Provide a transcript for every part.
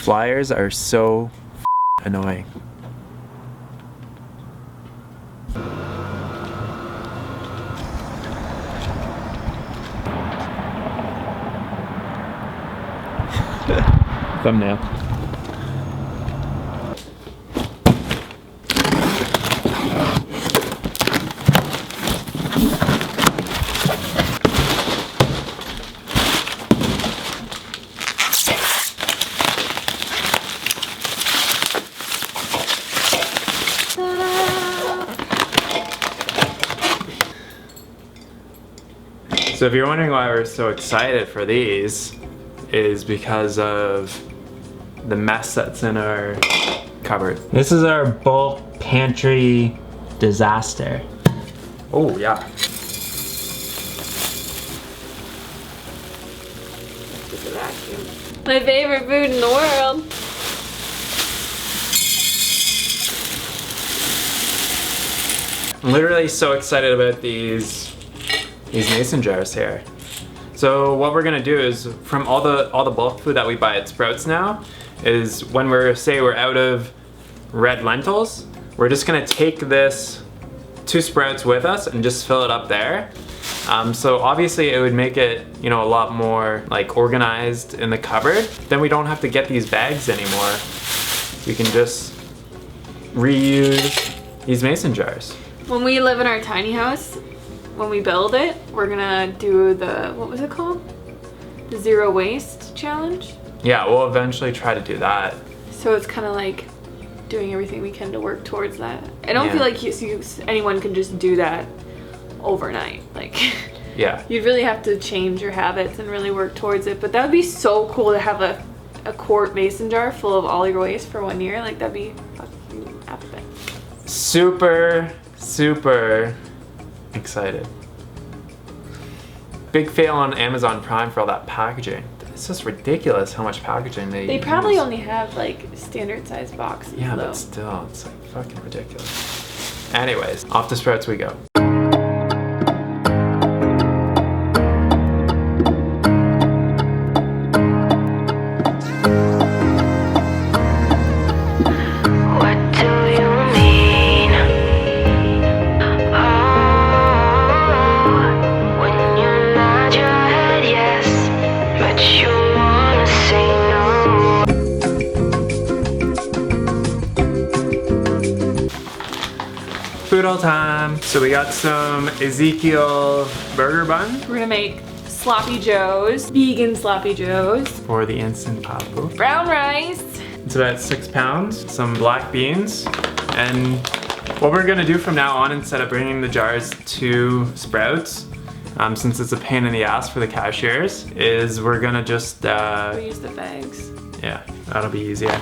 Flyers are so annoying. Thumbnail. So if you're wondering why we're so excited for these, is because of the mess that's in our cupboard. This is our bulk pantry disaster. Oh yeah. My favorite food in the world. I'm literally so excited about these mason jars here. So what we're gonna do is, from all the bulk food that we buy at Sprouts now, is when we're out of red lentils, we're just gonna take this to Sprouts with us and just fill it up there. So obviously it would make it, you know, a lot more like organized in the cupboard. Then we don't have to get these bags anymore. We can just reuse these mason jars. When we live in our tiny house, when we build it, we're gonna do the, what was it called? The zero waste challenge. Yeah, we'll eventually try to do that. So it's kind of like doing everything we can to work towards that. I don't feel like anyone can just do that overnight. Like, yeah, you'd really have to change your habits and really work towards it. But that would be so cool to have a quart mason jar full of all your waste for 1 year. Like, that'd be fucking epic. Super excited. Big fail on Amazon Prime for all that packaging. It's just ridiculous how much packaging they probably use. only have like standard size boxes. Yeah, though. but still, it's like fucking ridiculous. Anyways, off to Sprouts we go. Food all time. So we got some Ezekiel burger bun. We're gonna make sloppy joes, vegan sloppy joes. For the instant pot book. Brown rice. It's about 6 pounds. Some black beans. And what we're gonna do from now on, instead of bringing the jars to Sprouts, since it's a pain in the ass for the cashiers, is we're gonna just We use the bags. yeah, that'll be easier.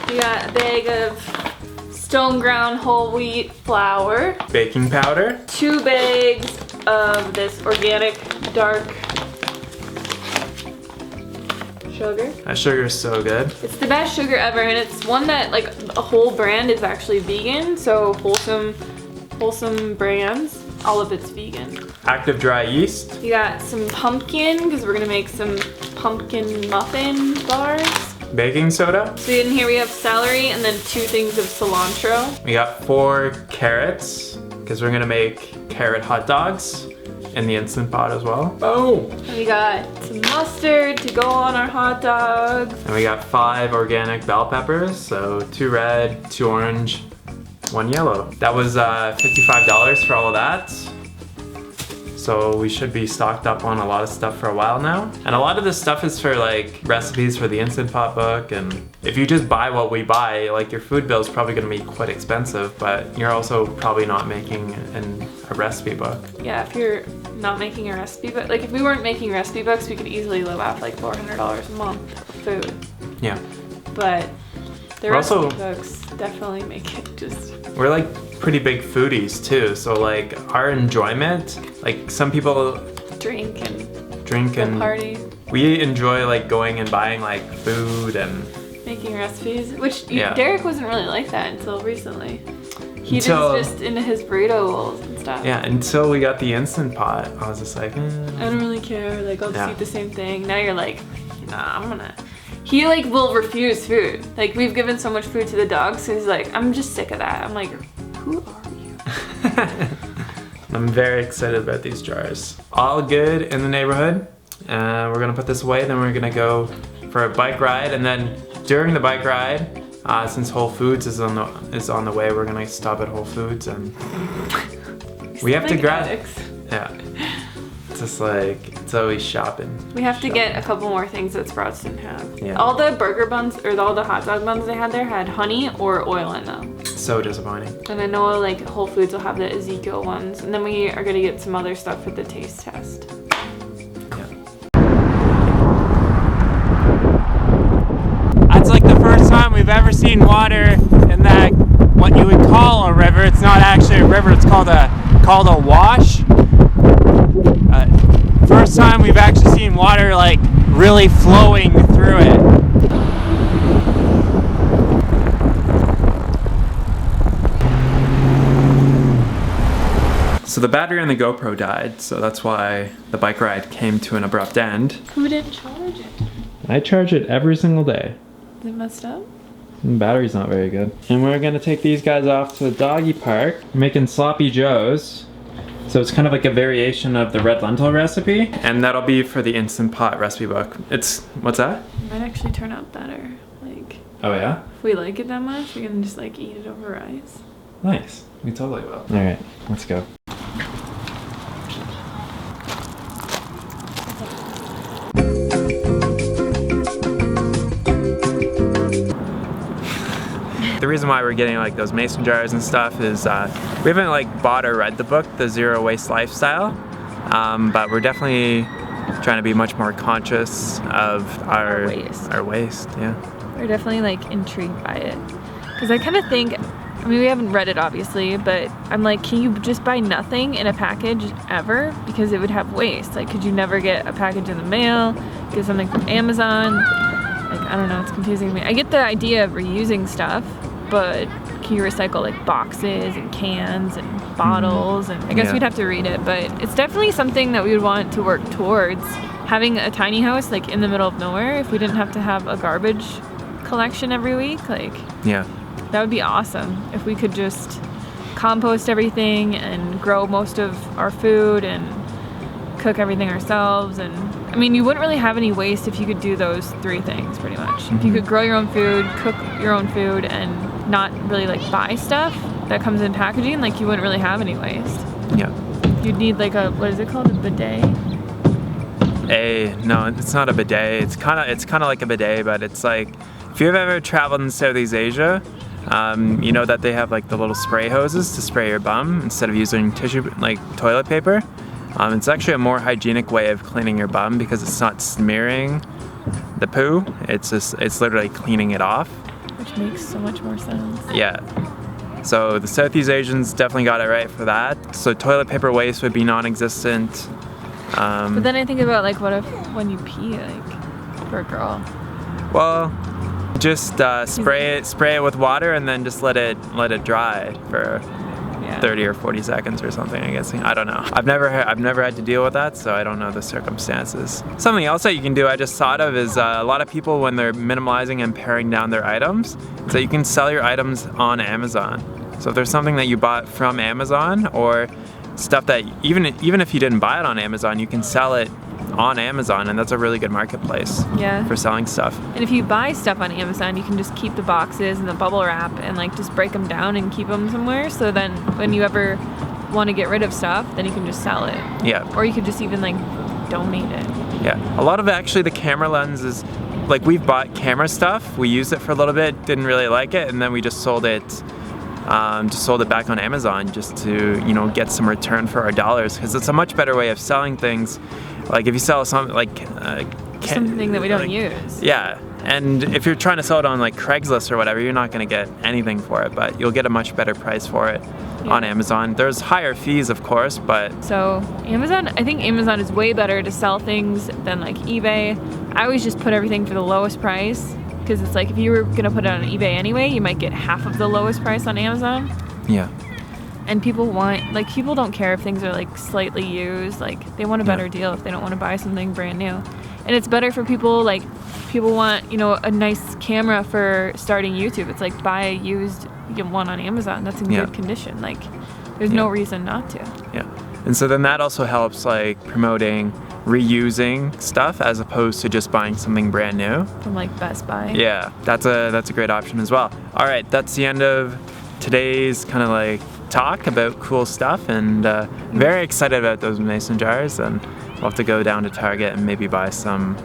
We got a bag of stone ground whole wheat flour, Baking powder. 2 bags of this organic dark sugar. That sugar is so good. It's the best sugar ever, and it's one that, like, a whole brand is actually vegan, so wholesome brands, all of it's vegan. Active dry yeast. You got some pumpkin, because we're gonna make some pumpkin muffin bars. Baking soda. So in here we have celery and then 2 things of cilantro. We got 4 carrots, because we're gonna make carrot hot dogs in the Instant Pot as well. Oh! And we got some mustard to go on our hot dogs. And we got 5 organic bell peppers, so 2 red, 2 orange, 1 yellow. That was $55 for all of that. So we should be stocked up on a lot of stuff for a while now. And a lot of this stuff is for like recipes for the Instant Pot book, and if you just buy what we buy, like your food bill is probably gonna be quite expensive, but you're also probably not making a recipe book. Yeah, if you're not making a recipe book, like if we weren't making recipe books, we could easily live off like $400 a month of food. Yeah. But the We're recipe also- books definitely make it just... We're like pretty big foodies too, so like our enjoyment, like some people drink and drink and party. We enjoy like going and buying like food and making recipes, which Yeah. Derek wasn't really like that until recently. He Until- was just into his burrito bowls and stuff. yeah, until we got the Instant Pot. I was just like, I don't really care, like I'll just Yeah. eat the same thing. Now you're like, nah, I'm gonna he like will refuse food. Like we've given so much food to the dogs, so he's like, I'm just sick of that. I'm like, who are you? I'm very excited about these jars. All good in the neighborhood. We're gonna put this away, then we're gonna go for a bike ride, and then during the bike ride, since Whole Foods is on the way, we're gonna stop at Whole Foods and we have to grab. Yeah. It's just like, it's always shopping. We have to get a couple more things that Sprouts didn't have. Yeah. All the burger buns, or all the hot dog buns they had there had honey or oil in them. So disappointing. And I know like Whole Foods will have the Ezekiel ones. And then we are gonna get some other stuff for the taste test. Yeah. That's like the first time we've ever seen water in that, what you would call a river. It's not actually a river, it's called a wash. First time we've actually seen water like really flowing through it. So the battery on the GoPro died, so that's why the bike ride came to an abrupt end. Who didn't charge it? I charge it every single day. Is it messed up? The battery's not very good. And we're gonna take these guys off to the doggy park. We're making sloppy joes. So it's kind of like a variation of the red lentil recipe, and that'll be for the Instant Pot recipe book. What's that? It might actually turn out better. Like, Oh yeah? if we like it that much, we can just like eat it over rice. Nice. We totally will. All right, let's go. The reason why we're getting like those mason jars and stuff is we haven't like bought or read the book, The Zero Waste Lifestyle, but we're definitely trying to be much more conscious of our waste. Yeah. We're definitely like intrigued by it. Because I kind of think, I mean, we haven't read it obviously, but I'm like, can you just buy nothing in a package ever? Because it would have waste. Like, could you never get a package in the mail, get something from Amazon? Like, I don't know, it's confusing me. I get the idea of reusing stuff, but can you recycle like boxes and cans and bottles? And I guess we'd have to read it, but it's definitely something that we would want to work towards. Having a tiny house like in the middle of nowhere, if we didn't have to have a garbage collection every week, like, yeah, that would be awesome. If we could just compost everything and grow most of our food and cook everything ourselves. And I mean, you wouldn't really have any waste if you could do those three things pretty much. If you could grow your own food, cook your own food, and not really like buy stuff that comes in packaging, like you wouldn't really have any waste. Yeah. You'd need like a, what is it called, a bidet? No, it's not a bidet. It's kind of like a bidet, but it's like, if you've ever traveled in Southeast Asia, you know that they have like the little spray hoses to spray your bum instead of using tissue, like toilet paper. It's actually a more hygienic way of cleaning your bum because it's not smearing the poo. It's literally cleaning it off. Which makes so much more sense. Yeah. So the Southeast Asians definitely got it right for that. So toilet paper waste would be non-existent. But then I think about like, what if when you pee, like, for a girl? Well, just spray it with water and then just let it dry for 30 or 40 seconds or something, I guess. I don't know. I've never had to deal with that, so I don't know the circumstances. Something else that you can do, I just thought of, is a lot of people, when they're minimalizing and paring down their items, so you can sell your items on Amazon. So if there's something that you bought from Amazon, or stuff that even if you didn't buy it on Amazon, you can sell it on Amazon, and that's a really good marketplace for selling stuff. And if you buy stuff on Amazon, you can just keep the boxes and the bubble wrap and like just break them down and keep them somewhere, so then when you ever want to get rid of stuff, then you can just sell it. Yeah. Or you could just even like donate it. Yeah. A lot of actually the camera lenses, like we've bought camera stuff, we used it for a little bit, didn't really like it, and then we just sold it back on Amazon just to, you know, get some return for our dollars, because it's a much better way of selling things. Like if you sell something like something that we don't use. Yeah, and if you're trying to sell it on like Craigslist or whatever, you're not going to get anything for it, but you'll get a much better price for it on Amazon. There's higher fees, of course, but so Amazon, I think Amazon is way better to sell things than like eBay. I always just put everything for the lowest price, because it's like if you were going to put it on eBay anyway, you might get half of the lowest price on Amazon. Yeah. And people don't care if things are like slightly used, like they want a better deal if they don't want to buy something brand new. And it's better for people like people want, you know, a nice camera for starting YouTube. It's like buy a used one on Amazon that's in good condition. Like there's no reason not to. Yeah. And so then that also helps like promoting reusing stuff as opposed to just buying something brand new. From like Best Buy. Yeah, that's a great option as well. All right, that's the end of today's kind of like talk about cool stuff, and very excited about those mason jars, and we'll have to go down to Target and maybe buy some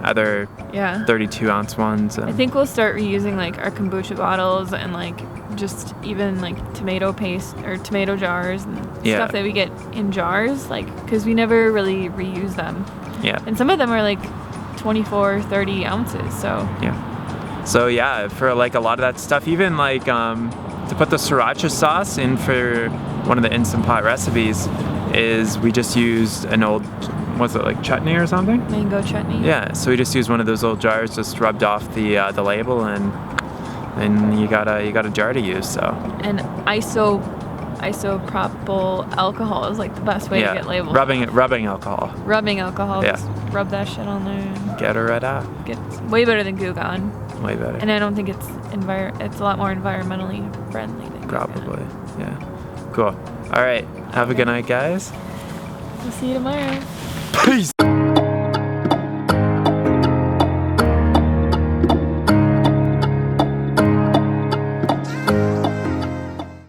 other 32-ounce ones. And I think we'll start reusing like our kombucha bottles and like just even like tomato paste or tomato jars and stuff that we get in jars, like because we never really reuse them. Yeah. And some of them are like 24, 30 ounces. So yeah, for like a lot of that stuff, even like to put the sriracha sauce in for one of the Instant Pot recipes, is we just used an old, was it like chutney or something? Mango chutney. Yeah, so we just used one of those old jars, just rubbed off the label, and you got a jar to use. So. And isopropyl alcohol is like the best way to get labeled. Rubbing alcohol. Rubbing alcohol. Yeah. Just rub that shit on there. And get her right out. It's way better than Goo Gone. Way better. And I don't think it's a lot more environmentally friendly than Probably. Yeah. Cool. All right. Have a good night, guys. We'll see you tomorrow. Peace.